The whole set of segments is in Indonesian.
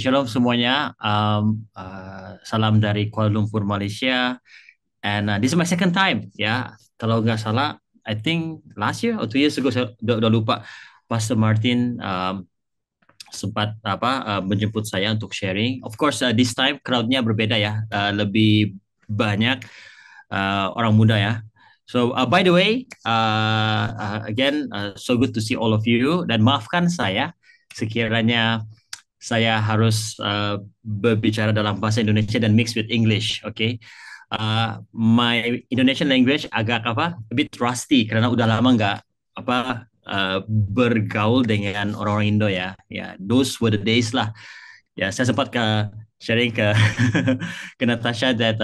shalom semuanya. Salam dari Kuala Lumpur, Malaysia. And this is my second time, ya. Kalau nggak salah, I think last year or 2 years ago, saya udah lupa. Pastor Martin sempat menjemput saya untuk sharing. Of course, this time crowdnya berbeda ya, lebih banyak orang muda ya. So by the way, again, so good to see all of you. Dan maafkan saya sekiranya saya harus berbicara dalam bahasa Indonesia dan mix with English, okay? My Indonesian language agak a bit rusty karena udah lama nggak bergaul dengan orang-orang Indo ya. Ya, those were the days lah. Ya, saya sempat sharing ke ke Natasha that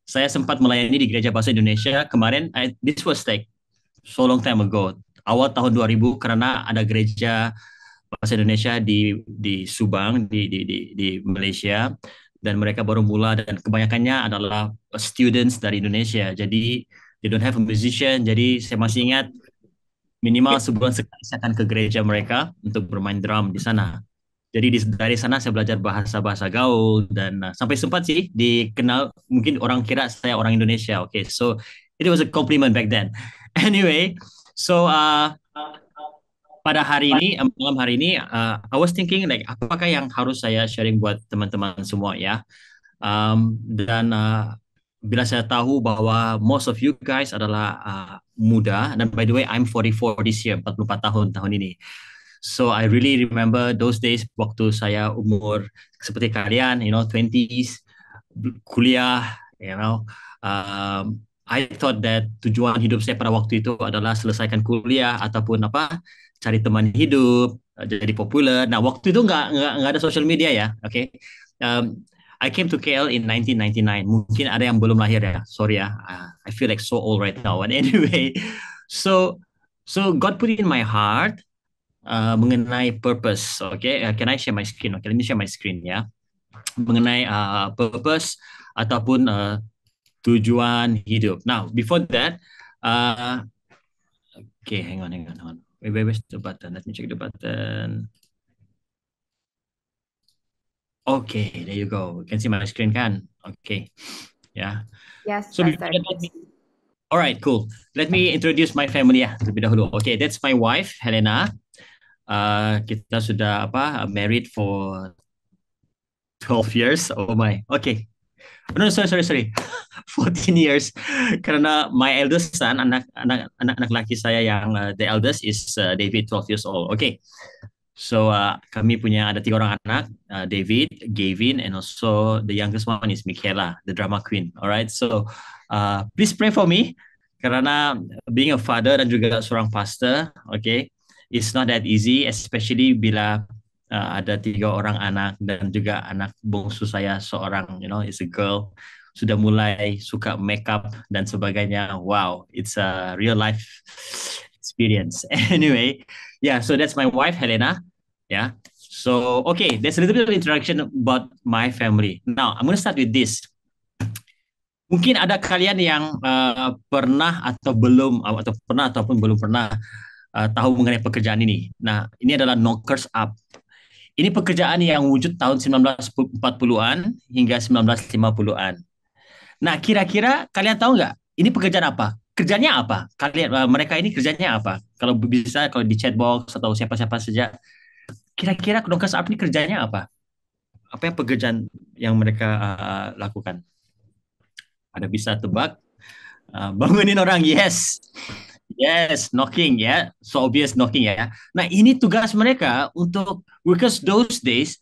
saya sempat melayani di Gereja Bahasa Indonesia kemarin. This was like so long time ago, awal tahun 2000 karena ada gereja bahasa Indonesia di Subang di Malaysia dan mereka baru mula dan kebanyakannya adalah students dari Indonesia. Jadi they don't have a musician. Jadi saya masih ingat minimal sebulan sekali saya akan ke gereja mereka untuk bermain drum di sana. Jadi dari sana saya belajar bahasa-bahasa gaul dan sampai sempat sih dikenal mungkin orang kira saya orang Indonesia. Okay, so it was a compliment back then. Anyway, so pada hari ini, malam hari ini, I was thinking like apakah yang harus saya sharing buat teman-teman semua ya. Dan bila saya tahu bahwa most of you guys adalah muda, dan by the way I'm 44 this year, 44 tahun ini. So I really remember those days waktu saya umur seperti kalian, 20s, kuliah, I thought that tujuan hidup saya pada waktu itu adalah selesaikan kuliah ataupun cari teman hidup, jadi populer. Nah, waktu itu nggak ada social media ya, oke? Okay? I came to KL in 1999. Mungkin ada yang belum lahir ya, sorry ya. I feel like so old right now. And anyway, so God put in my heart mengenai purpose. Okay, can I share my screen? Okay, let me share my screen ya. Mengenai purpose ataupun tujuan hidup. Now, before that, okay, hang on. Where's the button? Let me check the button. Okay, there you go. You can see my screen kan? Okay, yeah. Yes, So Pastor. all right, cool. Let me introduce my family ya terlebih dahulu. Okay, that's my wife Helena. Kita sudah married for 12 years. Oh my. Okay. No, sorry. 14 years. Karena my eldest son, anak laki saya yang the eldest is David, 12 years old. Okay. So kami punya ada 3 orang anak, David, Gavin, and also the youngest one is Michaela, the drama queen. Alright, so please pray for me karena being a father dan juga seorang pastor, okay, it's not that easy, especially bila ada 3 orang anak dan juga anak bungsu saya seorang, is a girl, sudah mulai suka makeup dan sebagainya. Wow, it's a real life experience. Anyway, yeah, so that's my wife Helena. Yeah. So okay, there's a little bit of introduction about my family. Now I'm going to start with this. Mungkin ada kalian yang pernah atau belum atau pernah ataupun belum pernah tahu mengenai pekerjaan ini. Nah, ini adalah Knockers Up. Ini pekerjaan yang wujud tahun 1940-an hingga 1950-an. Nah, kira-kira kalian tahu nggak? Ini pekerjaan apa? Kerjanya apa? Mereka ini kerjanya apa? Kalau bisa, kalau di chatbox atau siapa-siapa saja, kira-kira Knockers Up ini kerjanya apa? Apa yang pekerjaan yang mereka lakukan? Ada bisa tebak? Bangunin orang, yes. Yes, knocking ya. So obvious knocking ya. Nah, ini tugas mereka untuk, because those days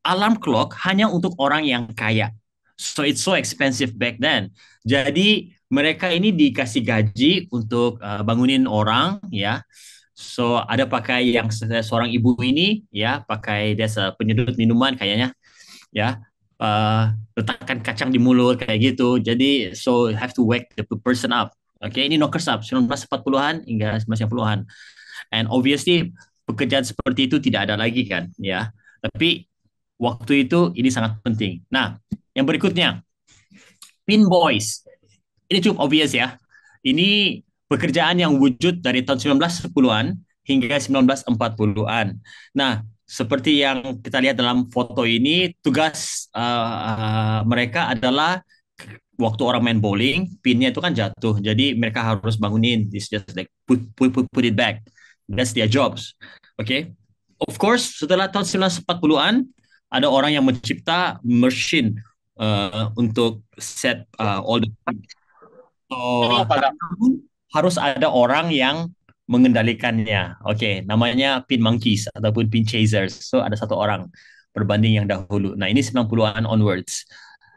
alarm clock hanya untuk orang yang kaya. So it's so expensive back then. Jadi mereka ini dikasih gaji untuk bangunin orang ya. So ada pakai yang seorang ibu ini ya, pakai desa penyedot minuman kayaknya ya. Letakkan kacang di mulut kayak gitu. Jadi so have to wake the person up. Oke, ini Knockers Up 1940-an hingga 1950-an. And obviously pekerjaan seperti itu tidak ada lagi kan ya. Tapi waktu itu ini sangat penting. Nah, yang berikutnya Pin Boys. Ini cukup obvious ya. Ini pekerjaan yang wujud dari tahun 1910-an hingga 1940-an. Nah, Seperti yang kita lihat dalam foto ini, tugas mereka adalah waktu orang main bowling, pinnya itu kan jatuh. Jadi mereka harus bangunin. It's just like put it back. That's their jobs. Okay. Of course, setelah tahun 1940-an, ada orang yang mencipta mesin untuk set all the. So, tapi harus ada orang yang mengendalikannya. Oke, namanya pin monkeys ataupun pin chasers. So, ada satu orang berbanding yang dahulu. Nah, ini 90-an onwards.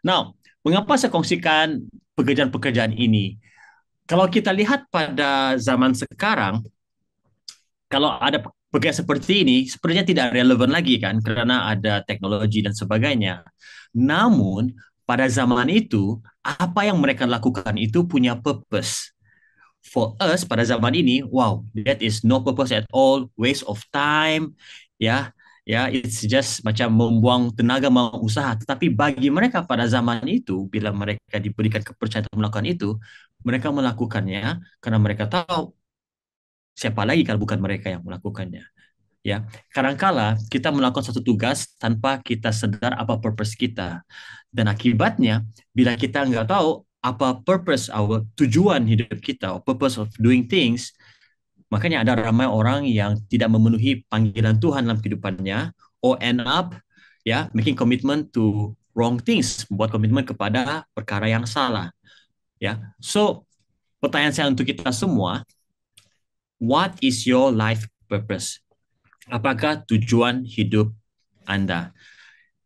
Now, mengapa saya kongsikan pekerjaan-pekerjaan ini? Kalau kita lihat pada zaman sekarang, kalau ada pekerjaan seperti ini, sepertinya tidak relevan lagi kan, karena ada teknologi dan sebagainya. Namun, pada zaman itu, apa yang mereka lakukan itu punya purpose. For us pada zaman ini, wow, that is no purpose at all, waste of time, ya, ya, it's just macam membuang tenaga membuang usaha. Tetapi bagi mereka pada zaman itu, bila mereka diberikan kepercayaan untuk melakukan itu, mereka melakukannya karena mereka tahu siapa lagi kalau bukan mereka yang melakukannya. Ya, kadangkala kita melakukan satu tugas tanpa kita sadar apa purpose kita, dan akibatnya bila kita nggak tahu apa purpose, tujuan hidup kita, purpose of doing things, makanya ada ramai orang yang tidak memenuhi panggilan Tuhan dalam kehidupannya, or end up ya making commitment to wrong things, membuat komitmen kepada perkara yang salah. Ya, so pertanyaan saya untuk kita semua, what is your life purpose? Apakah tujuan hidup Anda?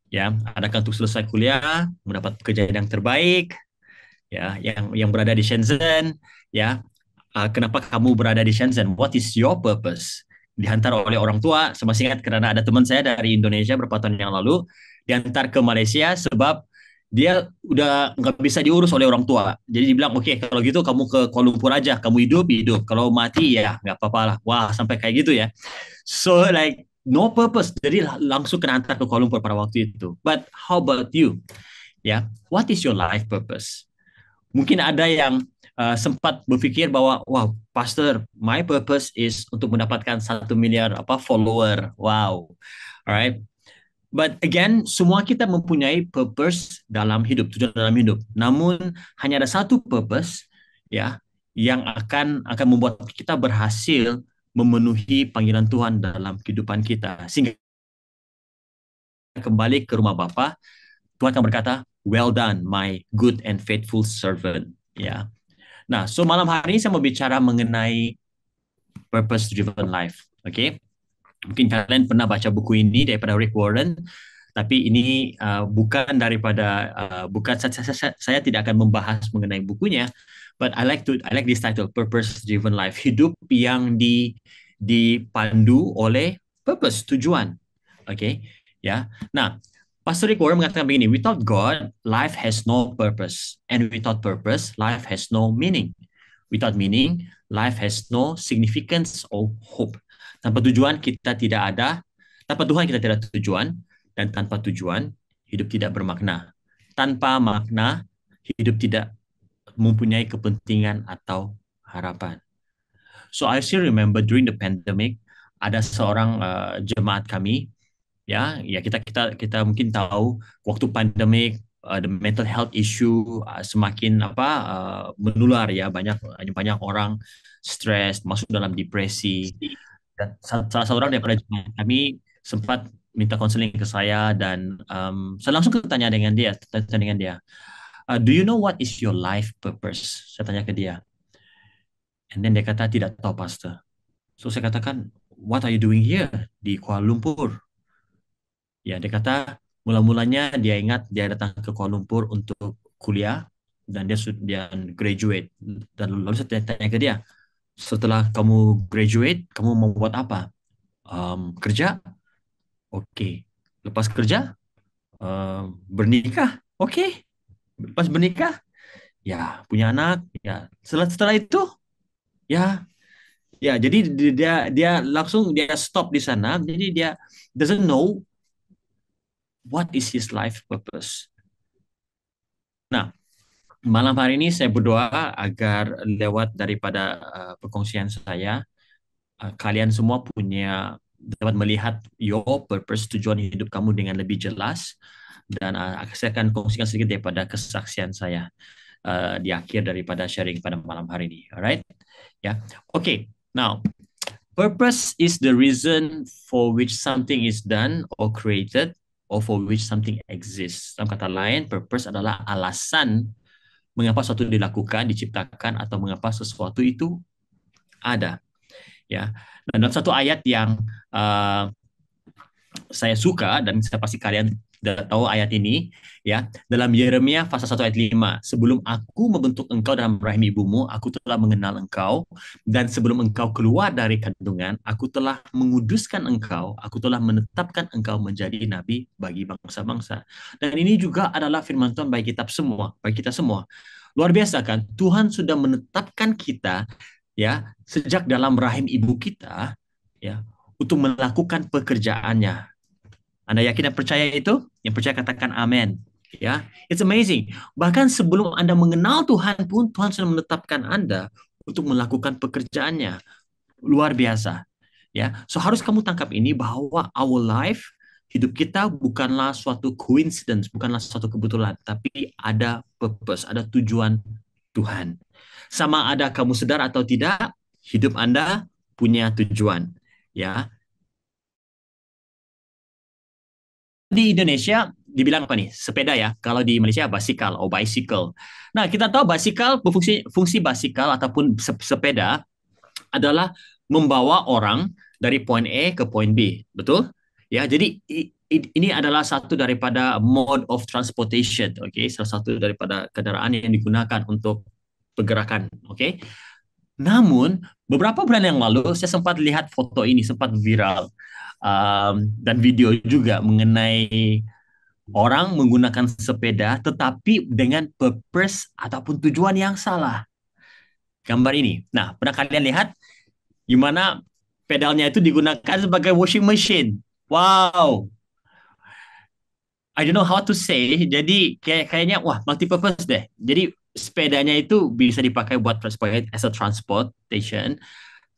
Ya, adakah untuk selesai kuliah, mendapat pekerjaan yang terbaik, ya, yang berada di Shenzhen, ya, kenapa kamu berada di Shenzhen? What is your purpose? Dihantar oleh orang tua, saya masih ingat karena ada teman saya dari Indonesia beberapa tahun yang lalu, diantar ke Malaysia sebab dia udah nggak bisa diurus oleh orang tua. Jadi dibilang, oke, kalau gitu kamu ke Kuala Lumpur aja, kamu hidup, hidup. Kalau mati, ya nggak apa-apa lah. Wah, sampai kayak gitu ya. So like, no purpose. Jadi langsung kena antar ke Kuala Lumpur pada waktu itu. But how about you? Ya, what is your life purpose? Mungkin ada yang sempat berpikir bahwa, wow, pastor, my purpose is untuk mendapatkan 1 miliar apa follower. Wow, alright. But again, semua kita mempunyai purpose dalam hidup, tujuan dalam hidup. Namun hanya ada satu purpose, ya, yang akan membuat kita berhasil memenuhi panggilan Tuhan dalam kehidupan kita. Sehingga kembali ke rumah Bapa, Tuhan akan berkata, well done, my good and faithful servant. Ya. Nah, so malam hari ini saya mau bicara mengenai purpose driven life. Oke. Okay? Mungkin kalian pernah baca buku ini daripada Rick Warren, tapi ini bukan saya tidak akan membahas mengenai bukunya, but I like this title, Purpose Driven Life, hidup yang dipandu oleh purpose, tujuan. Oke, okay? Ya. Nah, Pastor Rick Warren mengatakan begini, without God, life has no purpose, and without purpose, life has no meaning. Without meaning, life has no significance or hope. Tanpa tujuan kita tidak ada, tanpa Tuhan kita tidak ada tujuan, dan tanpa tujuan hidup tidak bermakna. Tanpa makna hidup tidak mempunyai kepentingan atau harapan. So I still remember during the pandemic ada seorang jemaat kami, ya kita mungkin tahu waktu pandemic the mental health issue semakin menular, ya, banyak banyak orang stres, masuk dalam depresi. Dan salah seorang daripada jemaat kami sempat minta konseling ke saya, dan saya langsung tanya dengan dia, do you know what is your life purpose? Saya tanya ke dia, and then dia kata tidak tahu, pastor. So saya katakan, what are you doing here di Kuala Lumpur? Ya, dia kata mula-mulanya dia ingat dia datang ke Kuala Lumpur untuk kuliah, dan dia graduate. Dan lalu saya tanya ke dia, setelah kamu graduate, kamu mau buat apa? Kerja? Oke. Lepas kerja, bernikah? Oke. Lepas bernikah, ya punya anak. Ya setelah itu, ya, ya. Jadi dia langsung dia stop di sana. Jadi dia doesn't know what is his life purpose. Nah, malam hari ini saya berdoa agar lewat daripada perkongsian saya, kalian semua punya dapat melihat your purpose, tujuan hidup kamu dengan lebih jelas. Dan saya akan kongsikan sedikit daripada kesaksian saya di akhir daripada sharing pada malam hari ini. Alright? Ya. Okay. Now, purpose is the reason for which something is done or created or for which something exists. Dalam kata lain, purpose adalah alasan mengapa sesuatu dilakukan, diciptakan, atau mengapa sesuatu itu ada. Ya. Dan dalam satu ayat yang uh, saya suka dan saya pasti kalian sudah tahu ayat ini, ya, dalam Yeremia pasal 1 ayat 5, sebelum aku membentuk engkau dalam rahim ibumu, aku telah mengenal engkau, dan sebelum engkau keluar dari kandungan, aku telah menguduskan engkau, aku telah menetapkan engkau menjadi nabi bagi bangsa-bangsa. Dan ini juga adalah firman Tuhan bagi kita semua. Luar biasa kan? Tuhan sudah menetapkan kita, ya, sejak dalam rahim ibu kita, ya, untuk melakukan pekerjaannya. Anda yakin dan percaya itu? Yang percaya katakan amin. Ya, it's amazing. Bahkan sebelum Anda mengenal Tuhan pun, Tuhan sudah menetapkan Anda untuk melakukan pekerjaannya. Luar biasa. Ya, so harus kamu tangkap ini bahwa our life, hidup kita bukanlah suatu coincidence, bukanlah suatu kebetulan, tapi ada purpose, ada tujuan Tuhan. Sama ada kamu sadar atau tidak, hidup Anda punya tujuan. Ya, di Indonesia dibilang apa nih? Sepeda ya. Kalau di Malaysia basikal atau bicycle. Nah, kita tahu basikal fungsi basikal ataupun sepeda adalah membawa orang dari poin A ke poin B, betul? Ya, jadi ini adalah satu daripada mode of transportation, oke? Okay? Salah satu daripada kendaraan yang digunakan untuk pergerakan, oke? Okay? Namun, beberapa bulan yang lalu saya sempat lihat foto ini, sempat viral dan video juga mengenai orang menggunakan sepeda tetapi dengan purpose ataupun tujuan yang salah. Gambar ini. Nah, pernah kalian lihat gimana pedalnya itu digunakan sebagai washing machine? Wow, I don't know how to say. Jadi kayaknya wah multi purpose deh. Jadi sepedanya itu bisa dipakai buat sebagai as a transportation,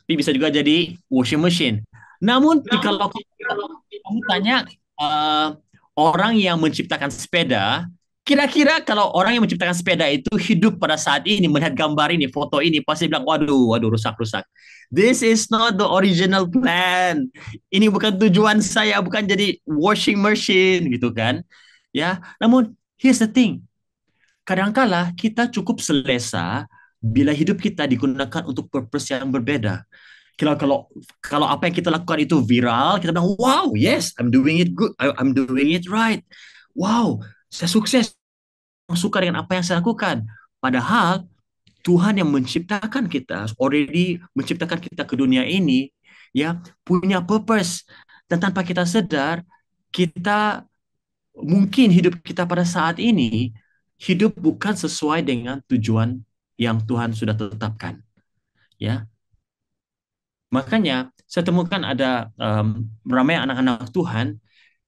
tapi bisa juga jadi washing machine. Namun kalau kamu tanya uh, orang yang menciptakan sepeda, kira-kira kalau orang yang menciptakan sepeda itu hidup pada saat ini melihat gambar ini, foto ini, pasti bilang, waduh, waduh, rusak-rusak. This is not the original plan. Ini bukan tujuan saya, bukan jadi washing machine gitu kan. Ya, namun here's the thing. Kadangkala kita cukup selesa bila hidup kita digunakan untuk purpose yang berbeda. Kalau kalau apa yang kita lakukan itu viral, kita bilang, wow, yes, I'm doing it good, I'm doing it right. Wow, saya sukses, suka dengan apa yang saya lakukan. Padahal Tuhan yang menciptakan kita, already menciptakan kita ke dunia ini, ya punya purpose. Dan tanpa kita sadar, kita mungkin hidup kita pada saat ini hidup bukan sesuai dengan tujuan yang Tuhan sudah tetapkan. Ya, makanya saya temukan ada ramai anak-anak Tuhan,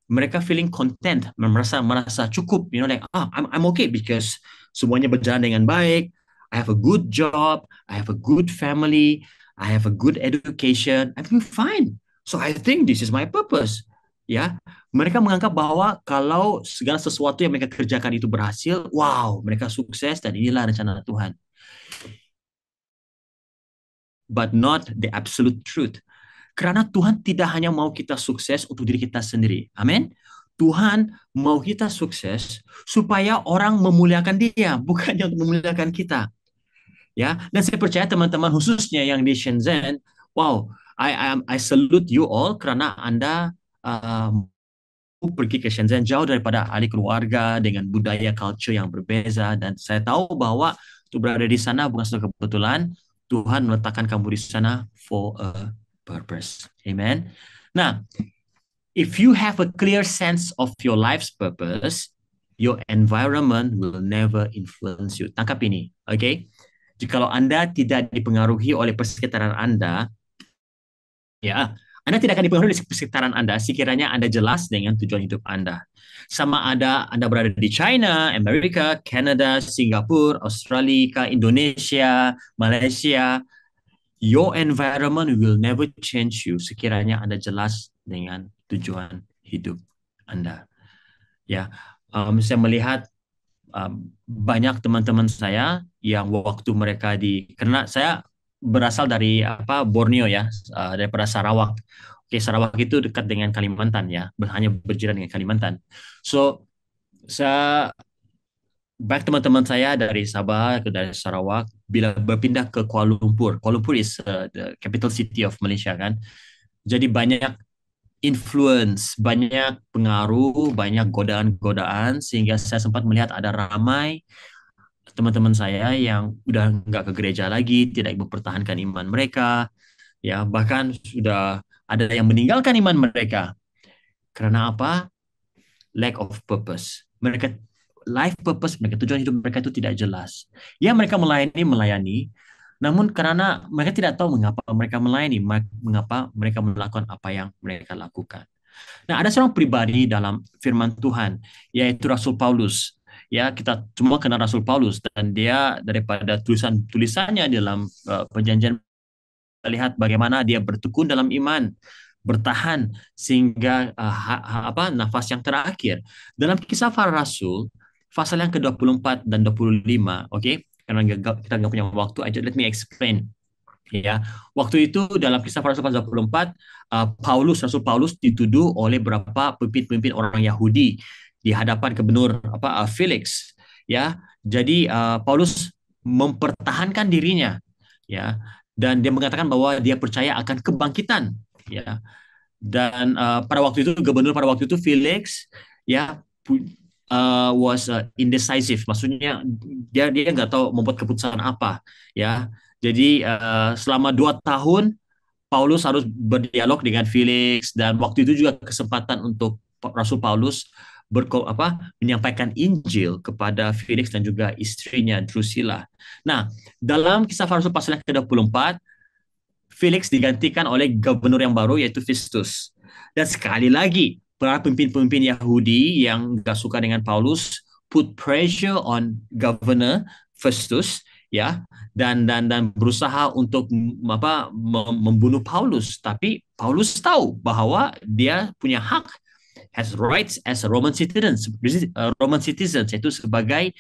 mereka feeling content, merasa cukup, like I'm okay because semuanya berjalan dengan baik. I have a good job, I have a good family, I have a good education, I'm fine. So I think this is my purpose. Ya, mereka menganggap bahwa kalau segala sesuatu yang mereka kerjakan itu berhasil, wow, mereka sukses dan inilah rencana Tuhan. But not the absolute truth. Karena Tuhan tidak hanya mau kita sukses untuk diri kita sendiri. Amin. Tuhan mau kita sukses supaya orang memuliakan Dia, bukannya untuk memuliakan kita. Ya, dan saya percaya teman-teman khususnya yang di Shenzhen, wow, I salute you all karena Anda pergi ke Shenzhen jauh daripada ahli keluarga dengan budaya culture yang berbeza, dan saya tahu bahwa untuk berada di sana bukan suatu kebetulan. Tuhan meletakkan kamu di sana for a purpose. Amen. Nah, if you have a clear sense of your life's purpose, your environment will never influence you. Tangkap ini, oke? Okay? Jikalau Anda tidak dipengaruhi oleh persekitaran Anda, ya, Anda tidak akan dipengaruhi oleh persekitaran Anda sekiranya Anda jelas dengan tujuan hidup Anda. Sama ada Anda berada di China, Amerika, Kanada, Singapura, Australia, Indonesia, Malaysia, Your environment will never change you sekiranya Anda jelas dengan tujuan hidup Anda. Ya, saya melihat banyak teman-teman saya yang waktu mereka karena saya berasal dari Borneo ya, daripada Sarawak. Oke, Sarawak itu dekat dengan Kalimantan ya, hanya berjiran dengan Kalimantan. So, saya baik teman-teman saya dari Sabah ke dari Sarawak bila berpindah ke Kuala Lumpur. Kuala Lumpur is the capital city of Malaysia kan. Jadi banyak influence, banyak pengaruh, banyak godaan-godaan sehingga saya sempat melihat ada ramai teman-teman saya yang udah nggak ke gereja lagi, tidak mempertahankan iman mereka, ya bahkan sudah ada yang meninggalkan iman mereka. Karena apa? Lack of purpose. Mereka life purpose mereka, tujuan hidup mereka itu tidak jelas. Ya mereka melayani, melayani, namun karena mereka tidak tahu mengapa mereka melayani, mengapa mereka melakukan apa yang mereka lakukan. Nah, ada seorang pribadi dalam firman Tuhan, yaitu Rasul Paulus. Ya, kita semua kenal Rasul Paulus dan dia daripada tulisan-tulisannya dalam perjanjian lihat bagaimana dia bertekun dalam iman, bertahan sehingga nafas yang terakhir. Dalam kisah para rasul, pasal yang ke-24 dan 25, oke? Okay? Karena kita nggak punya waktu, let me explain. Ya, waktu itu dalam kisah para rasul pasal 24, Rasul Paulus dituduh oleh beberapa pemimpin-pemimpin orang Yahudi di hadapan gubernur Felix. Ya, jadi Paulus mempertahankan dirinya, ya, dan dia mengatakan bahwa dia percaya akan kebangkitan, ya. Dan pada waktu itu gubernur pada waktu itu Felix, ya, was indecisive, maksudnya dia nggak tahu membuat keputusan apa, ya. Jadi selama 2 tahun Paulus harus berdialog dengan Felix dan waktu itu juga kesempatan untuk Rasul Paulus menyampaikan Injil kepada Felix dan juga istrinya Drusilla. Nah, dalam kisah Rasul pasal yang ke-24, Felix digantikan oleh gubernur yang baru yaitu Festus. Dan sekali lagi, para pemimpin-pemimpin Yahudi yang gak suka dengan Paulus put pressure on governor Festus, ya, dan berusaha untuk membunuh Paulus. Tapi Paulus tahu bahwa dia punya hak, has rights as a Roman citizen, yaitu sebagai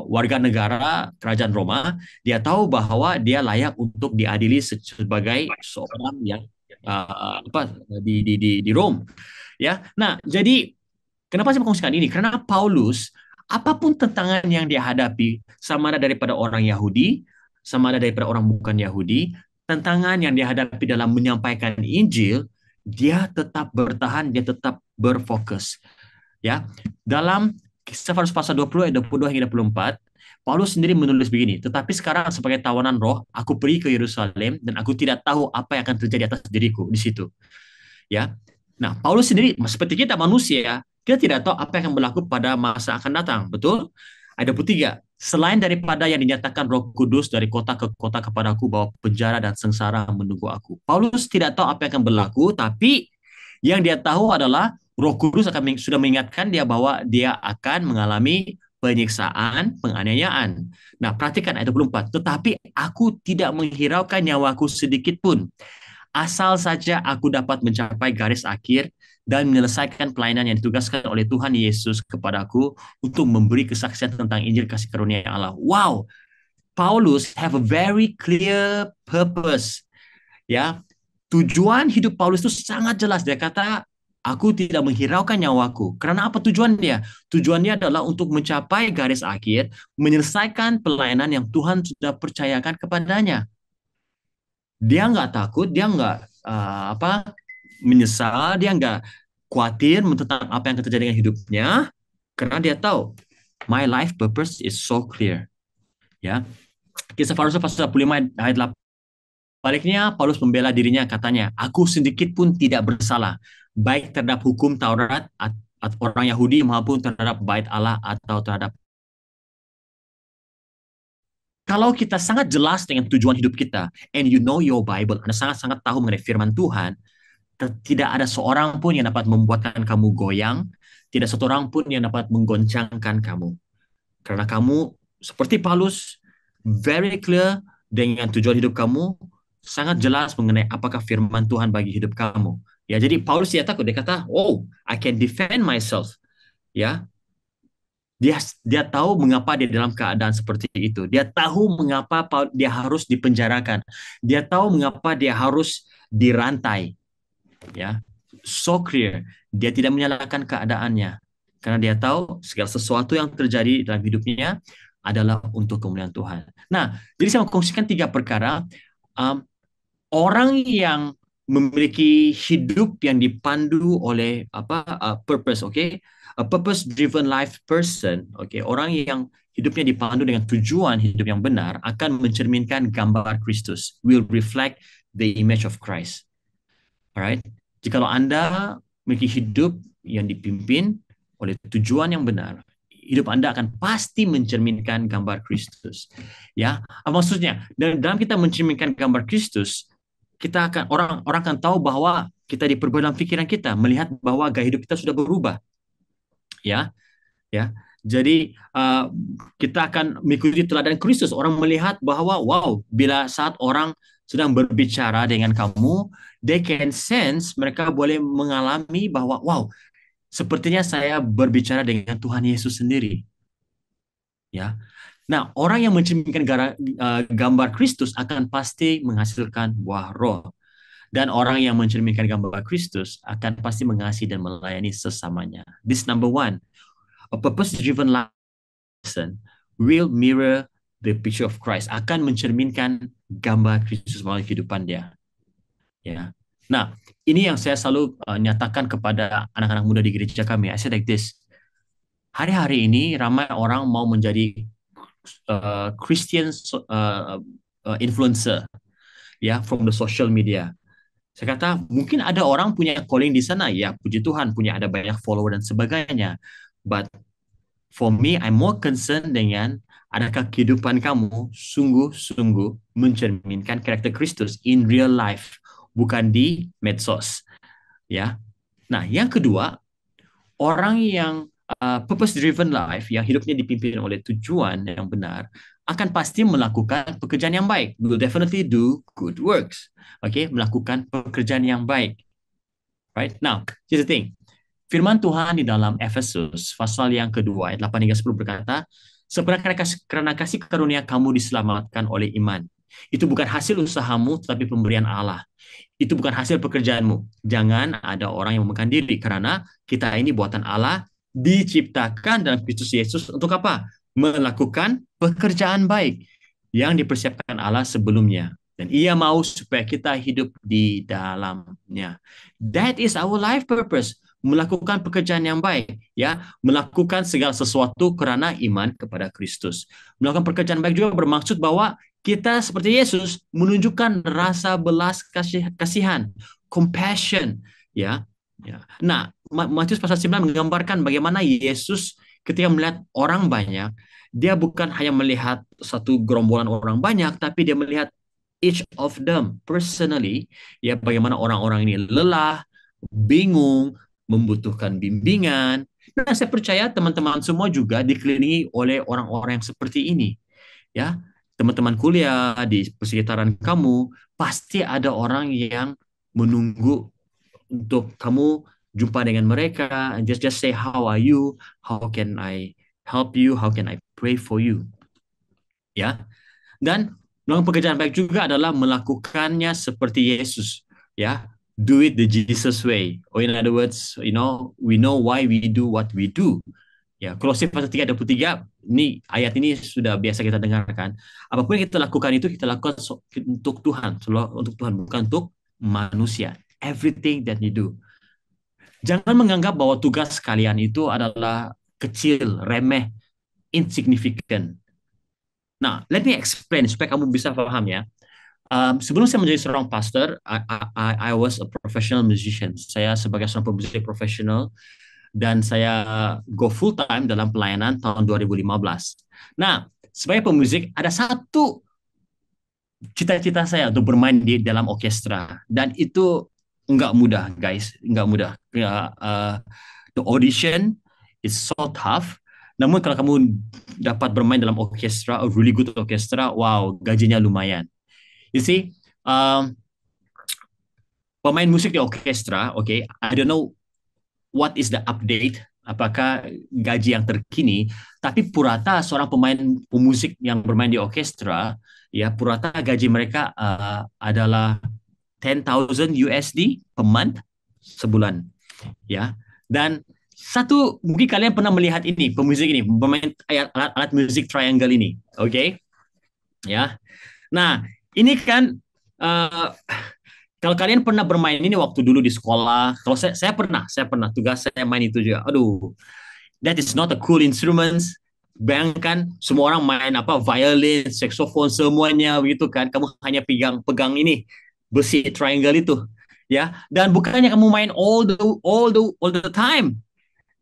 warga negara kerajaan Roma. Dia tahu bahwa dia layak untuk diadili sebagai seorang yang di Rome, ya. Nah, jadi kenapa saya mengkongsikan ini? Karena Paulus, apapun tentangan yang dia hadapi, sama ada daripada orang Yahudi, sama ada daripada orang bukan Yahudi, tantangan yang dia hadapi dalam menyampaikan Injil, dia tetap bertahan, dia tetap berfokus. Ya, dalam kisah pasal 20 ayat 22 hingga 24, Paulus sendiri menulis begini, tetapi sekarang sebagai tawanan roh, aku pergi ke Yerusalem dan aku tidak tahu apa yang akan terjadi atas diriku di situ. Ya, nah Paulus sendiri seperti kita manusia, kita tidak tahu apa yang akan berlaku pada masa akan datang, betul? Ayat 23, selain daripada yang dinyatakan Roh Kudus dari kota ke kota kepadaku bahwa penjara dan sengsara menunggu aku. Paulus tidak tahu apa yang akan berlaku, tapi yang dia tahu adalah Roh Kudus sudah mengingatkan dia bahwa dia akan mengalami penyiksaan, penganiayaan. Nah, perhatikan ayat 24. Tetapi aku tidak menghiraukan nyawaku sedikit pun, asal saja aku dapat mencapai garis akhir dan menyelesaikan pelayanan yang ditugaskan oleh Tuhan Yesus kepadaku untuk memberi kesaksian tentang Injil kasih karunia Allah. Wow, Paulus have a very clear purpose. Ya, tujuan hidup Paulus itu sangat jelas. Dia kata, aku tidak menghiraukan nyawaku. Karena apa tujuannya? Tujuannya adalah untuk mencapai garis akhir, menyelesaikan pelayanan yang Tuhan sudah percayakan kepadanya. Dia nggak takut, dia nggak menyesal, dia nggak khawatir tentang apa yang terjadi dengan hidupnya, karena dia tahu my life purpose is so clear. Ya, kisah Paulus pasal 25 ayat 8. Baliknya Paulus membela dirinya, katanya, aku sedikit pun tidak bersalah, baik terhadap hukum Taurat orang Yahudi maupun terhadap bait Allah atau terhadap. Kalau kita sangat jelas dengan tujuan hidup kita, and you know your Bible, Anda sangat-sangat tahu mengenai firman Tuhan, tidak ada seorang pun yang dapat membuatkan kamu goyang, tidak seorang pun yang dapat menggoncangkan kamu. Karena kamu, seperti Paulus, very clear dengan tujuan hidup kamu, sangat jelas mengenai apakah firman Tuhan bagi hidup kamu. Ya, jadi Paulus dia takut, dia kata, "Oh, I can defend myself." Ya, dia tahu mengapa dia dalam keadaan seperti itu. Dia tahu mengapa dia harus dipenjarakan. Dia tahu mengapa dia harus dirantai. Ya, so clear. Dia tidak menyalahkan keadaannya karena dia tahu segala sesuatu yang terjadi dalam hidupnya adalah untuk kemuliaan Tuhan. Nah, jadi saya mau kongsikan tiga perkara. Um, Orang yang memiliki hidup yang dipandu oleh purpose, okay, a purpose driven life person, okay, orang yang hidupnya dipandu dengan tujuan hidup yang benar akan mencerminkan gambar Kristus, will reflect the image of Christ. Alright, jikalau Anda memiliki hidup yang dipimpin oleh tujuan yang benar, hidup Anda akan pasti mencerminkan gambar Kristus. Ya, apa maksudnya? Dan dalam kita mencerminkan gambar Kristus, kita akan orang akan tahu bahwa kita diperbuat dalam pikiran kita, melihat bahwa gaya hidup kita sudah berubah. Ya, ya. Jadi kita akan mengikuti teladan Kristus. Orang melihat bahwa wow, bila saat orang sedang berbicara dengan kamu, they can sense, mereka boleh mengalami bahwa wow, sepertinya saya berbicara dengan Tuhan Yesus sendiri. Ya. Nah, orang yang mencerminkan gambar Kristus akan pasti menghasilkan buah roh. Dan orang yang mencerminkan gambar Kristus akan pasti mengasihi dan melayani sesamanya. This number one, a purpose-driven person will mirror the picture of Christ, akan mencerminkan gambar Kristus melalui kehidupan dia. Ya. Nah, ini yang saya selalu nyatakan kepada anak-anak muda di gereja kami. I say like this, hari-hari ini ramai orang mau menjadi Christian influencer, ya, from the social media. Saya kata, mungkin ada orang punya calling di sana, ya puji Tuhan, punya ada banyak follower dan sebagainya. But for me, I'm more concerned dengan adakah kehidupan kamu sungguh-sungguh mencerminkan karakter Kristus in real life, bukan di medsos. Ya. Nah, yang kedua, orang yang purpose-driven life, yang hidupnya dipimpin oleh tujuan yang benar, akan pasti melakukan pekerjaan yang baik. Will definitely do good works. Okay, melakukan pekerjaan yang baik. Right? Now, here's the thing. Firman Tuhan di dalam Efesus pasal yang kedua ayat 8 hingga 10 berkata, karena kasih karunia kamu diselamatkan oleh iman. Itu bukan hasil usahamu, tetapi pemberian Allah. Itu bukan hasil pekerjaanmu. Jangan ada orang yang membanggakan diri, karena kita ini buatan Allah, diciptakan dalam Kristus Yesus untuk apa? Melakukan pekerjaan baik yang dipersiapkan Allah sebelumnya. Dan ia mau supaya kita hidup di dalamnya. That is our life purpose. Melakukan pekerjaan yang baik, ya, melakukan segala sesuatu kerana iman kepada Kristus. Melakukan pekerjaan baik juga bermaksud bahwa kita seperti Yesus menunjukkan rasa belas kasihan, compassion, ya. Ya. Nah, Matius pasal 9 menggambarkan bagaimana Yesus ketika melihat orang banyak, dia bukan hanya melihat satu gerombolan orang banyak, tapi dia melihat each of them personally, ya, bagaimana orang-orang ini lelah, bingung, membutuhkan bimbingan. Nah, saya percaya teman-teman semua juga dikelilingi oleh orang-orang yang seperti ini. Ya, teman-teman kuliah di persekitaran kamu pasti ada orang yang menunggu untuk kamu jumpa dengan mereka and just say how are you, how can I help you, how can I pray for you. Ya. Dan melakukan pekerjaan baik juga adalah melakukannya seperti Yesus, ya. Do it the Jesus way. Or in other words, we know why we do what we do. Ya, Kolose pasal 3:23, ini ayat ini sudah biasa kita dengarkan. Apapun yang kita lakukan itu kita lakukan untuk Tuhan, untuk Tuhan, bukan untuk manusia. Everything that you do. Jangan menganggap bahwa tugas kalian itu adalah kecil, remeh, insignificant. Nah, let me explain supaya kamu bisa paham ya. Sebelum saya menjadi seorang pastor, I was a professional musician. Saya sebagai seorang pemusik profesional dan saya go full time dalam pelayanan tahun 2015. Nah, sebagai pemusik ada satu cita-cita saya untuk bermain di dalam orkestra dan itu nggak mudah, guys, nggak mudah. The audition is so tough. Namun kalau kamu dapat bermain dalam orkestra, a really good orkestra, wow, gajinya lumayan. You see, Um, Pemain musik di orkestra, oke, okay, I don't know what is the update, apakah gaji yang terkini, tapi purata seorang pemain pemusik yang bermain di orkestra, ya purata gaji mereka adalah 10,000 USD per month sebulan, ya. Dan satu mungkin kalian pernah melihat ini pemusik ini pemain alat musik triangle ini, oke, okay? Ya. Nah, ini kan uh, kalau kalian pernah bermain ini waktu dulu di sekolah, kalau saya pernah tugas saya main itu juga. Aduh, that is not a cool instrument. Bayangkan semua orang main apa violin, saxophone semuanya begitu kan. Kamu hanya pegang pegang ini besi triangle itu, ya. Dan bukannya kamu main all the time,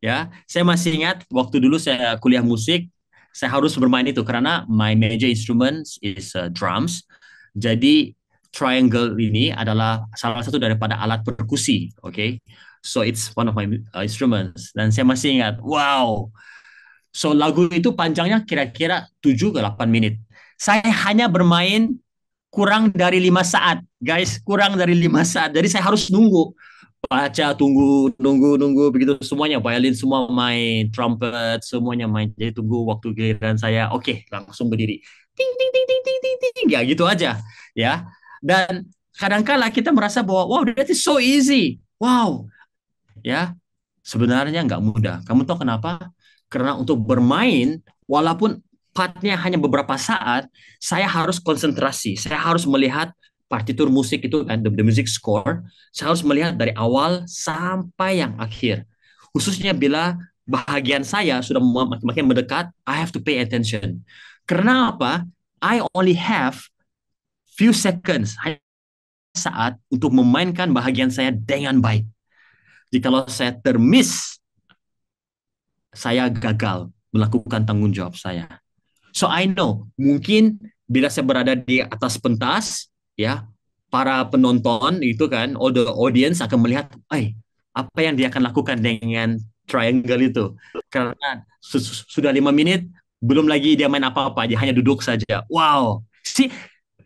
ya. Saya masih ingat waktu dulu saya kuliah musik, saya harus bermain itu karena my major instruments is drums. Jadi triangle ini adalah salah satu daripada alat perkusi, oke? Okay? So it's one of my instruments. Dan saya masih ingat, wow. So lagu itu panjangnya kira-kira 7 ke 8 menit. Saya hanya bermain kurang dari 5 saat, guys, kurang dari 5 saat. Jadi saya harus nunggu, baca, tunggu, nunggu, nunggu, begitu semuanya. Violin semua main, trumpet semuanya main. Jadi tunggu waktu giliran saya, oke, langsung berdiri. Ting, ting, ting, ting, ting, ting, ting. Ya gitu aja, ya. Dan kadangkala kita merasa bahwa, wow, that is so easy. Wow, ya. Sebenarnya nggak mudah. Kamu tahu kenapa? Karena untuk bermain, walaupun partnya hanya beberapa saat, saya harus konsentrasi. Saya harus melihat partitur musik itu kan, the music score. Saya harus melihat dari awal sampai yang akhir. Khususnya bila bahagian saya sudah makin mendekat, I have to pay attention. Karena apa? I only have few seconds, hanya saat untuk memainkan bahagian saya dengan baik. Jikalau saya termiss, saya gagal melakukan tanggung jawab saya. So I know, mungkin bila saya berada di atas pentas, ya, para penonton itu kan, all the audience akan melihat, apa yang dia akan lakukan dengan triangle itu. Karena sudah 5 menit, belum lagi dia main apa-apa, dia hanya duduk saja. Wow, sih,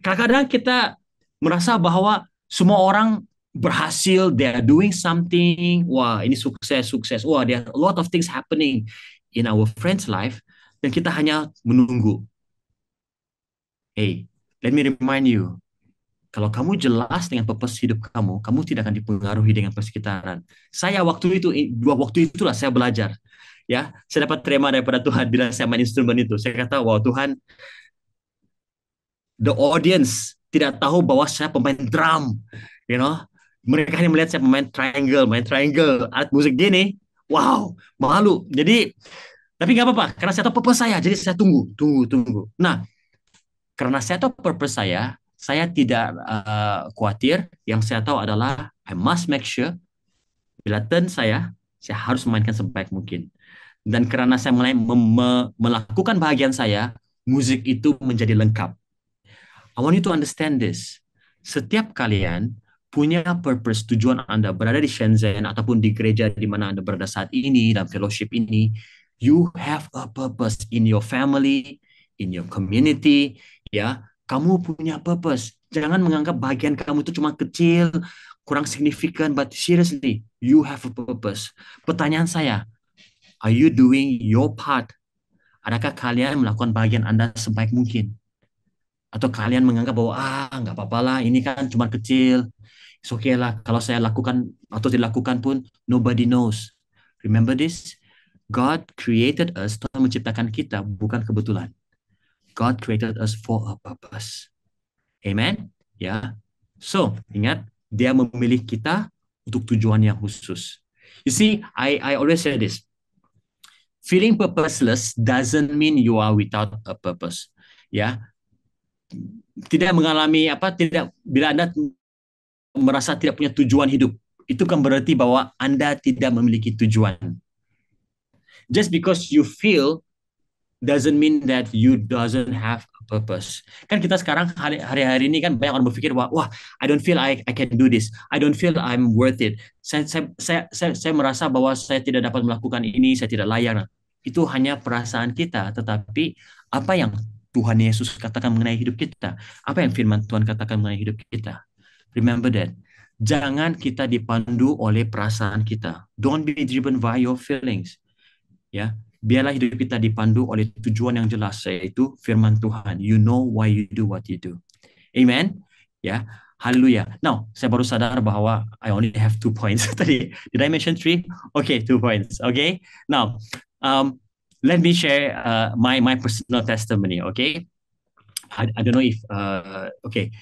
kadang-kadang kita merasa bahwa semua orang berhasil, they are doing something. Wah, ini sukses, sukses. Wah, there are a lot of things happening in our friends' life, dan kita hanya menunggu. Hey, let me remind you, kalau kamu jelas dengan purpose hidup kamu, kamu tidak akan dipengaruhi dengan persekitaran. Saya waktu itulah saya belajar. Ya, saya dapat terima daripada Tuhan bila saya main instrumen itu. Saya kata, wow Tuhan, the audience tidak tahu bahwa saya pemain drum, you know. Mereka hanya melihat saya pemain triangle, alat musik gini. Wow, malu. Jadi, tapi nggak apa-apa, karena saya tahu purpose saya. Jadi saya tunggu, tunggu, tunggu. Nah, karena saya tahu purpose saya tidak khawatir. Yang saya tahu adalah I must make sure bila turn saya harus memainkan sebaik mungkin. Dan karena saya mulai melakukan bahagian saya, musik itu menjadi lengkap. I want you to understand this. Setiap kalian punya purpose, tujuan Anda berada di Shenzhen ataupun di gereja di mana Anda berada saat ini dan fellowship ini, you have a purpose in your family, in your community, ya. Kamu punya purpose. Jangan menganggap bagian kamu itu cuma kecil, kurang signifikan, but seriously, you have a purpose. Pertanyaan saya, are you doing your part? Adakah kalian melakukan bagian Anda sebaik mungkin? Atau kalian menganggap bahwa nggak apa-apa lah, ini kan cuma kecil, it's okay lah kalau saya lakukan atau dilakukan pun nobody knows. Remember this, God created us, Tuhan menciptakan kita bukan kebetulan. God created us for a purpose. Amen. Ya. So ingat, dia memilih kita untuk tujuan yang khusus. You see, I always say this, feeling purposeless doesn't mean you are without a purpose. Ya, tidak mengalami tidak, bila Anda merasa tidak punya tujuan hidup, itu kan berarti bahwa Anda tidak memiliki tujuan. Just because you feel doesn't mean that you doesn't have a purpose. Kan kita sekarang hari-hari ini kan banyak orang berpikir bahwa wah, I don't feel I can do this. I don't feel I'm worth it. Saya merasa bahwa saya tidak dapat melakukan ini, saya tidak layak. Itu hanya perasaan kita, tetapi apa yang Tuhan Yesus katakan mengenai hidup kita? Apa yang firman Tuhan katakan mengenai hidup kita? Remember that. Jangan kita dipandu oleh perasaan kita. Don't be driven by your feelings. Ya, biarlah hidup kita dipandu oleh tujuan yang jelas, yaitu firman Tuhan. You know why you do what you do. Amen. Ya, haleluya. Now, saya baru sadar bahwa I only have 2 points tadi. Did I mention three? Okay, 2 points. Okay. Now, let me share my personal testimony. Okay. I don't know if okay.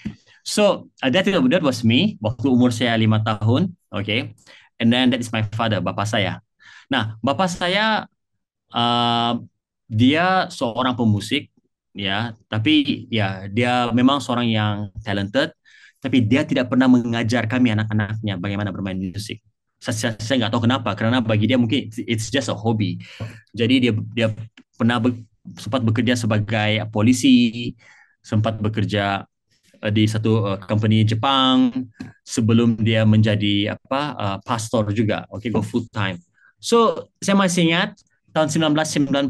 So that was me waktu umur saya 5 tahun. Okay. And then that is my father, bapak saya. Nah, bapak saya uh, dia seorang pemusik, ya, tapi ya dia memang seorang yang talented, tapi dia tidak pernah mengajar kami anak-anaknya bagaimana bermain musik. Saya nggak tahu kenapa, karena bagi dia mungkin it's just a hobby. Jadi dia pernah sempat bekerja sebagai polisi, sempat bekerja di satu company Jepang sebelum dia menjadi pastor juga. Oke, go full time. So, saya masih ingat tahun 1999,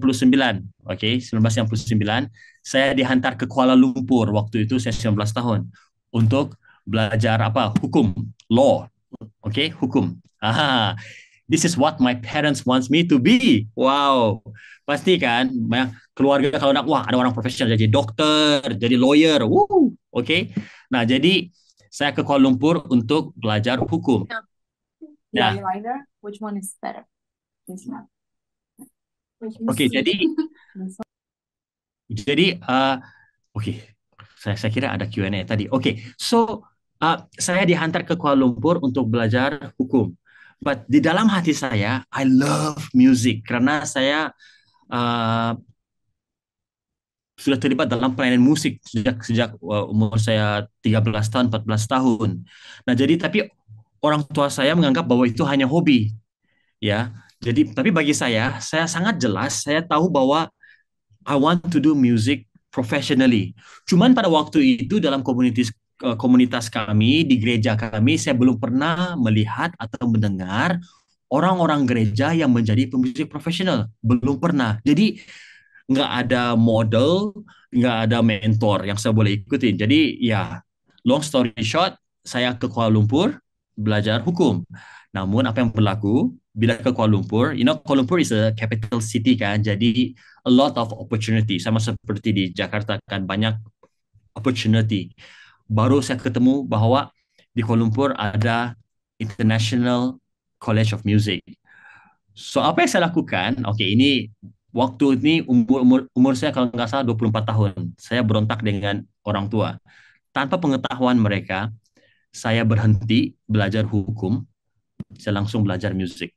oke, 1999, saya dihantar ke Kuala Lumpur. Waktu itu saya 19 tahun untuk belajar hukum, law, oke, hukum. This is what my parents wants me to be. Wow, pasti kan banyak keluarga kalau nak, wah ada orang profesional jadi dokter, jadi lawyer. Oke. Nah, jadi saya ke Kuala Lumpur untuk belajar hukum. Yeah, Nah, either. Which one is better? This one. oke, jadi oke, saya kira ada Q&A tadi. Oke, so saya dihantar ke Kuala Lumpur untuk belajar hukum. But di dalam hati saya, I love music karena saya uh, sudah terlibat dalam pelayanan musik sejak umur saya 13 tahun, 14 tahun. Nah, jadi tapi orang tua saya menganggap bahwa itu hanya hobi, ya. Jadi tapi bagi saya sangat jelas, saya tahu bahwa I want to do music professionally. Cuman pada waktu itu dalam komunitas kami di gereja kami, saya belum pernah melihat atau mendengar orang-orang gereja yang menjadi pemusik profesional. Belum pernah. Jadi nggak ada model, nggak ada mentor yang saya boleh ikutin. Jadi ya, long story short, saya ke Kuala Lumpur belajar hukum. Namun apa yang berlaku bila ke Kuala Lumpur, Kuala Lumpur is a capital city kan, jadi a lot of opportunity. Sama seperti di Jakarta kan banyak opportunity. Baru saya ketemu bahwa di Kuala Lumpur ada International College of Music. So apa yang saya lakukan? Oke, ini waktu ini umur saya kalau nggak salah 24 tahun. Saya berontak dengan orang tua. Tanpa pengetahuan mereka, saya berhenti belajar hukum. Saya langsung belajar musik.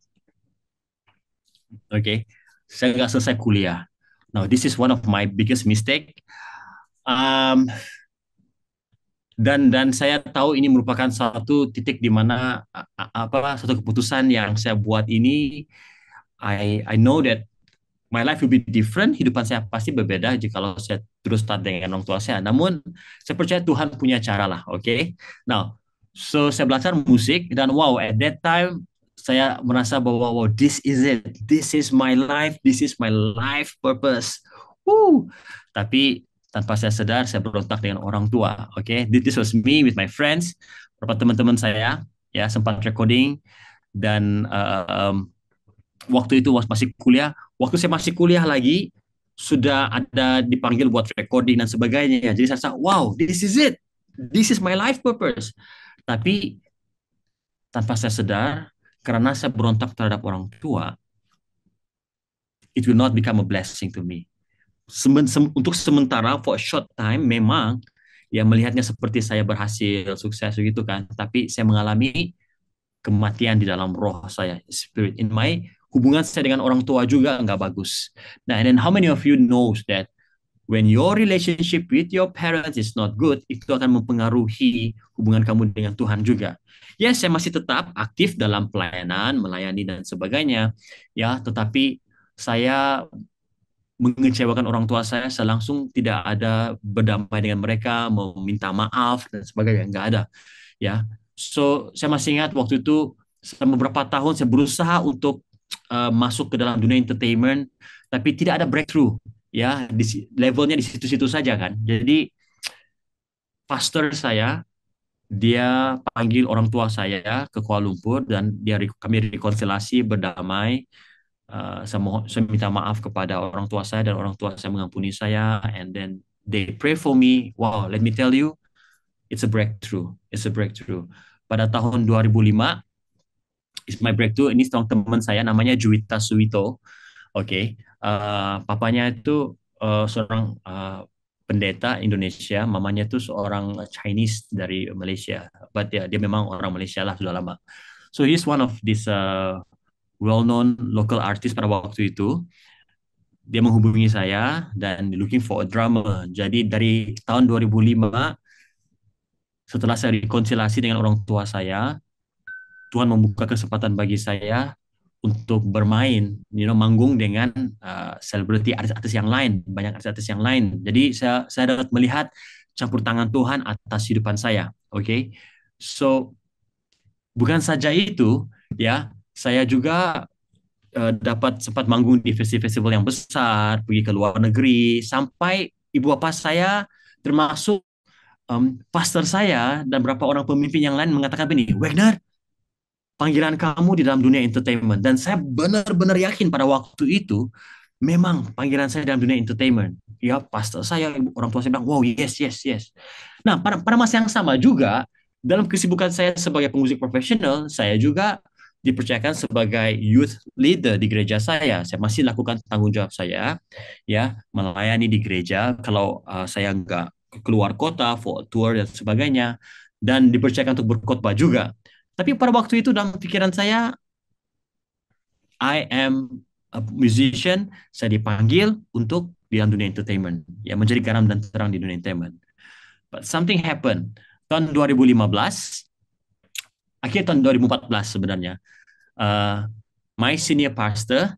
Oke, saya nggak selesai kuliah. Now, this is one of my biggest mistake. Um, dan saya tahu ini merupakan satu titik di mana satu keputusan yang saya buat ini. I know that my life will be different. Hidupan saya pasti berbeda jika kalau saya terus start dengan orang tua saya. Namun saya percaya Tuhan punya cara lah. Oke. Okay? Now, so saya belajar musik dan wow, at that time saya merasa bahwa wow, this is it. This is my life. This is my life purpose. Woo. Tapi tanpa saya sadar, saya berontak dengan orang tua. Oke. Okay? This was me with my friends. Beberapa teman-teman saya ya sempat recording dan waktu itu masih kuliah. Waktu saya masih kuliah lagi, sudah ada dipanggil buat recording dan sebagainya. Jadi saya rasa, wow, this is it. This is my life purpose. Tapi tanpa saya sadar, karena saya berontak terhadap orang tua, it will not become a blessing to me. Untuk sementara, for a short time, memang ya melihatnya seperti saya berhasil, sukses begitu kan. Tapi saya mengalami kematian di dalam roh saya, spirit in my hubungan saya dengan orang tua juga nggak bagus. Nah, and then how many of you knows that when your relationship with your parents is not good, itu akan mempengaruhi hubungan kamu dengan Tuhan juga. Ya, saya masih tetap aktif dalam pelayanan, melayani dan sebagainya, ya, tetapi saya mengecewakan orang tua saya langsung tidak ada berdamai dengan mereka, meminta maaf dan sebagainya, nggak ada, ya. So, saya masih ingat waktu itu selama beberapa tahun saya berusaha untuk masuk ke dalam dunia entertainment, tapi tidak ada breakthrough. ya levelnya di situ-situ saja kan. Jadi pastor saya dia panggil orang tua saya ke Kuala Lumpur dan kami rekonsiliasi berdamai. Saya minta maaf kepada orang tua saya dan orang tua saya mengampuni saya, and then they pray for me. Wow, let me tell you, it's a breakthrough. It's a breakthrough. Pada tahun 2005, it's my breakthrough. Ini seorang teman saya namanya Juwita Suwito. Oke, papanya itu seorang pendeta Indonesia, mamanya itu seorang Chinese dari Malaysia. But ya, dia memang orang Malaysia lah sudah lama. So he's one of this well-known local artist pada waktu itu. Dia menghubungi saya dan looking for a drummer. Jadi dari tahun 2005, setelah saya rekonsiliasi dengan orang tua saya, Tuhan membuka kesempatan bagi saya untuk bermain, manggung dengan selebriti artis-artis yang lain, banyak artis-artis yang lain. Jadi saya dapat melihat campur tangan Tuhan atas kehidupan saya. Oke, okay? So bukan saja itu, ya, saya juga dapat sempat manggung di festival-festival yang besar, pergi ke luar negeri, sampai ibu bapa saya termasuk pastor saya dan beberapa orang pemimpin yang lain mengatakan begini, Wagner, panggilan kamu di dalam dunia entertainment. Dan saya benar-benar yakin pada waktu itu, memang panggilan saya dalam dunia entertainment. Ya, pastor saya, orang tua saya bilang, wow, yes, yes, yes. Nah, pada masa yang sama juga, dalam kesibukan saya sebagai pemusik profesional, saya juga dipercayakan sebagai youth leader di gereja saya. Saya masih lakukan tanggung jawab saya, ya, melayani di gereja. Kalau saya nggak keluar kota, for tour dan sebagainya, dan dipercayakan untuk berkhotbah juga. Tapi pada waktu itu dalam pikiran saya, I am a musician, saya dipanggil untuk di dalam dunia entertainment, ya menjadi garam dan terang di dunia entertainment. But something happened. Tahun 2015, akhir tahun 2014 sebenarnya, uh, my senior pastor,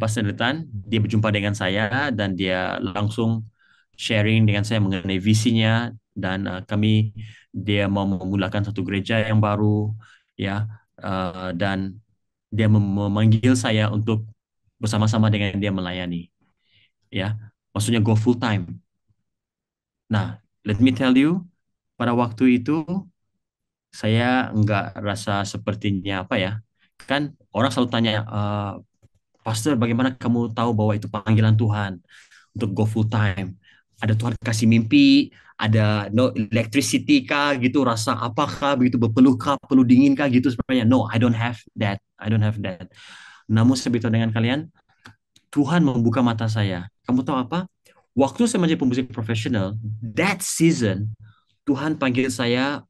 Pastor Detan, dia berjumpa dengan saya dan dia langsung sharing dengan saya mengenai visinya dan dia mau memulakan satu gereja yang baru, ya, dan dia memanggil saya untuk bersama-sama dengan dia melayani, ya, maksudnya go full time. Nah, let me tell you, pada waktu itu saya nggak rasa sepertinya apa ya, kan orang selalu tanya, Pastor, bagaimana kamu tahu bahwa itu panggilan Tuhan untuk go full time? Ada Tuhan kasih mimpi, ada no electricity kah gitu, rasa apakah begitu, berpeluh kah, perlu dingin kah gitu sebenarnya. No, I don't have that. I don't have that. Namun saya beritahu dengan kalian, Tuhan membuka mata saya. Kamu tahu apa? Waktu saya menjadi pemusik profesional, that season, Tuhan panggil saya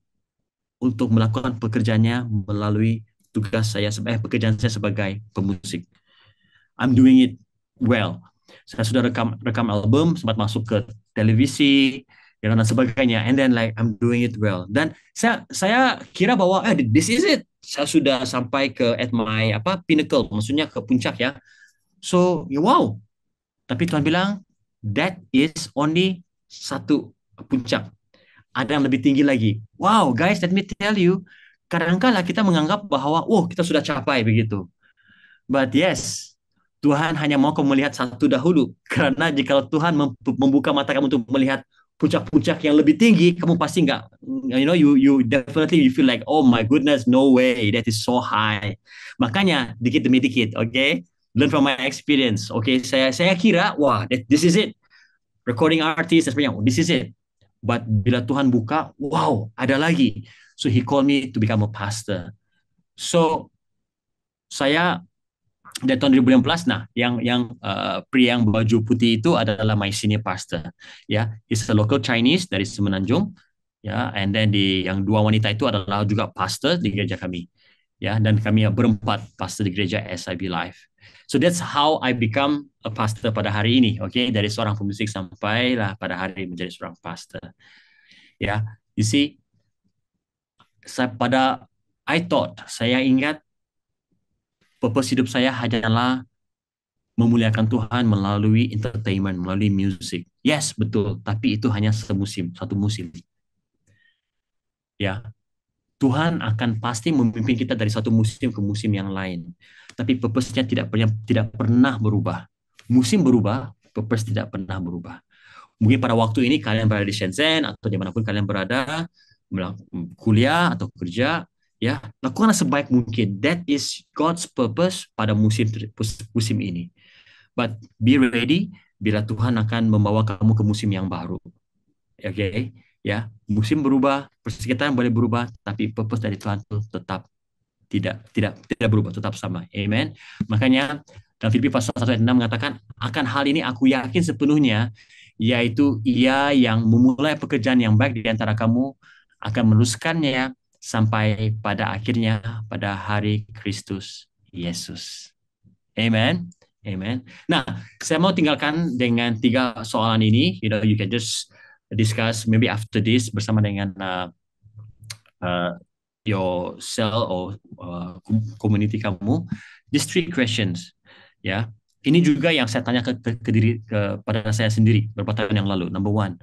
untuk melakukan pekerjaannya melalui pekerjaan saya sebagai pemusik. I'm doing it well. Saya sudah rekam album, sempat masuk ke televisi, dan sebagainya. And then like I'm doing it well. Dan saya kira bahwa this is it. Saya sudah sampai ke at my pinnacle, maksudnya ke puncak ya. So wow. Tapi Tuhan bilang that is only satu puncak. Ada yang lebih tinggi lagi. Wow, guys, let me tell you. Kadang-kala kita menganggap bahwa, kita sudah capai begitu. But yes, Tuhan hanya mau kamu melihat satu dahulu. Karena jika Tuhan membuka mata kamu untuk melihat puncak-puncak yang lebih tinggi, kamu pasti nggak, you definitely you feel like, oh my goodness, no way, that is so high. Makanya dikit demi dikit, okay? Learn from my experience, okay? Saya kira, wah, this is it. Recording artist, dan sebagainya, this is it. But bila Tuhan buka, wow, ada lagi. So he called me to become a pastor. So saya dari tahun 2016, nah pria yang baju putih itu adalah my senior pastor, ya, he's a local Chinese dari Semenanjung, ya, and then yang dua wanita itu adalah juga pastor di gereja kami, ya, dan kami berempat pastor di gereja SIB Life. So that's how I become a pastor pada hari ini, dari seorang pemusik sampailah pada hari menjadi seorang pastor, ya, you see, saya ingat purpose hidup saya hanyalah memuliakan Tuhan melalui entertainment, melalui musik. Yes, betul. Tapi itu hanya satu musim. Ya, Tuhan akan pasti memimpin kita dari satu musim ke musim yang lain. Tapi purpose-nya tidak pernah berubah. Musim berubah, Purpose tidak pernah berubah. Mungkin pada waktu ini kalian berada di Shenzhen atau dimanapun kalian berada, kuliah atau kerja, ya lakukanlah sebaik mungkin. That is God's purpose pada musim ini. But be ready bila Tuhan akan membawa kamu ke musim yang baru. Oke, ya musim berubah, persekitaran boleh berubah, tapi purpose dari Tuhan itu tetap tidak berubah, tetap sama. Amen. Makanya dalam Filipi pasal 1 ayat 6 mengatakan, akan hal ini aku yakin sepenuhnya, yaitu Ia yang memulai pekerjaan yang baik di antara kamu akan meneruskannya sampai pada akhirnya pada hari Kristus Yesus. Amen. Amen. Nah, saya mau tinggalkan dengan 3 soalan ini. You can just discuss maybe after this bersama dengan your cell or community kamu. These 3 questions, ya. Ini juga yang saya tanya kepada saya sendiri beberapa tahun yang lalu. Number 1,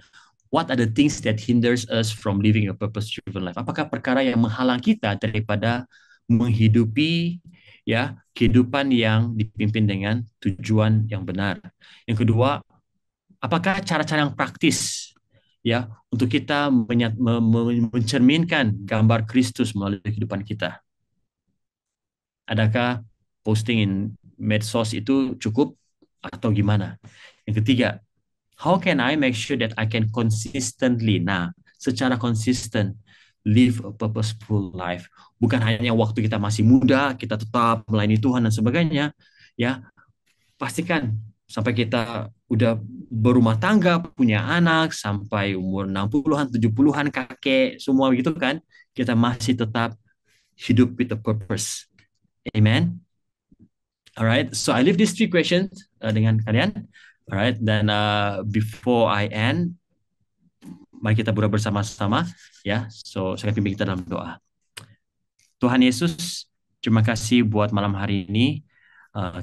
what are the things that hinders us from living a purpose-driven life? Apakah perkara yang menghalang kita daripada menghidupi ya kehidupan yang dipimpin dengan tujuan yang benar? Yang kedua, apakah cara-cara yang praktis ya untuk kita mencerminkan gambar Kristus melalui kehidupan kita? Adakah posting in medsos itu cukup atau gimana? Yang ketiga, how can I make sure that I can consistently, secara konsisten live a purposeful life? Bukan hanya waktu kita masih muda, kita tetap melayani Tuhan dan sebagainya, ya. Pastikan sampai kita udah berumah tangga, punya anak, sampai umur 60-an, 70-an, kakek, semua gitu kan, kita masih tetap hidup with a purpose. Amen. Alright, so I leave these 3 questions dengan kalian. Alright, dan before I end, mari kita berdoa bersama-sama, ya. So saya akan pimpin kita dalam doa. Tuhan Yesus, terima kasih buat malam hari ini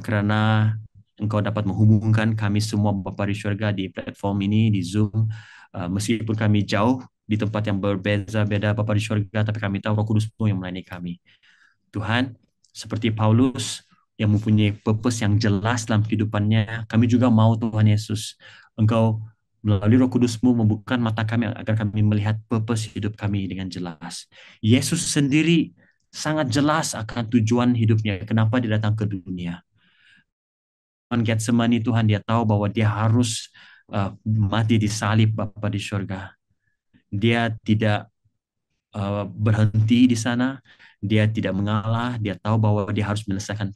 karena Engkau dapat menghubungkan kami semua Bapa di surga di platform ini, di Zoom, meskipun kami jauh di tempat yang berbeza-beda Bapa di surga, tapi kami tahu Roh Kudus-Mu yang melayani kami. Tuhan, seperti Paulus yang mempunyai purpose yang jelas dalam kehidupannya, kami juga mau Tuhan Yesus, Engkau melalui Roh Kudus-Mu membukakan mata kami agar kami melihat purpose hidup kami dengan jelas. Yesus sendiri sangat jelas akan tujuan hidupnya, kenapa dia datang ke dunia. Tuhan Getsemani, Tuhan dia tahu bahwa dia harus mati di salib Bapa di surga. Dia tidak berhenti di sana, dia tidak mengalah, dia tahu bahwa dia harus menyelesaikan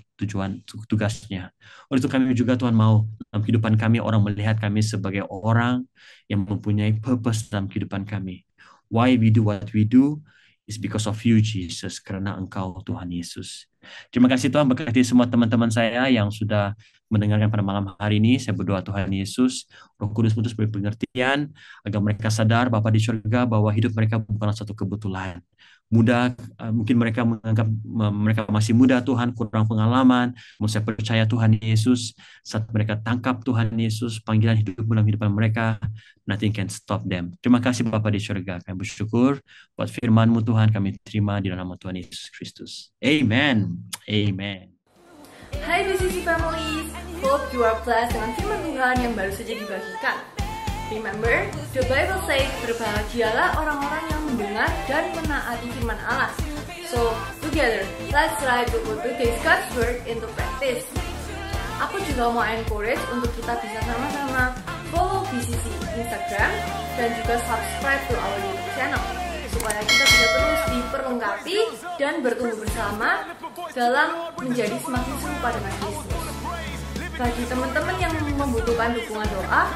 tugasnya. Oleh itu kami juga Tuhan mau dalam kehidupan kami orang melihat kami sebagai orang yang mempunyai purpose dalam kehidupan kami. Why we do what we do is because of you Jesus, karena Engkau Tuhan Yesus. Terima kasih Tuhan, berkati semua teman-teman saya yang sudah mendengarkan pada malam hari ini. Saya berdoa Tuhan Yesus, Roh Kudus putus beri pengertian agar mereka sadar Bapa di surga bahwa hidup mereka bukanlah satu kebetulan. Muda, mungkin mereka menganggap mereka masih muda Tuhan, kurang pengalaman. Mau saya percaya Tuhan Yesus, saat mereka tangkap Tuhan Yesus, panggilan hidup dalam kehidupan mereka, nothing can stop them. Terima kasih Bapa di surga, kami bersyukur buat firman-Mu Tuhan, kami terima di dalam nama Tuhan Yesus Kristus. Amen. Amen. Hai BCC Families, hope you are blessed dengan firman Tuhan yang baru saja dibagikan. Remember, the Bible says, berbahagialah orang-orang yang mendengar dan menaati firman Allah. So, together, let's try to put today's God's word into practice. Aku juga mau encourage untuk kita bisa sama-sama follow BCC Instagram dan juga subscribe to our YouTube channel, supaya kita bisa terus diperlengkapi dan bertumbuh bersama dalam menjadi semakin serupa dengan Kristus. Bagi teman-teman yang membutuhkan dukungan doa,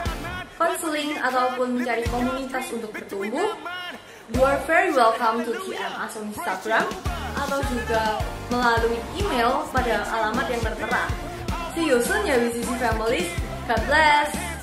konseling, ataupun mencari komunitas untuk bertumbuh, you are very welcome to DM us on Instagram atau juga melalui email pada alamat yang tertera. See you soon ya BCC Families. God bless.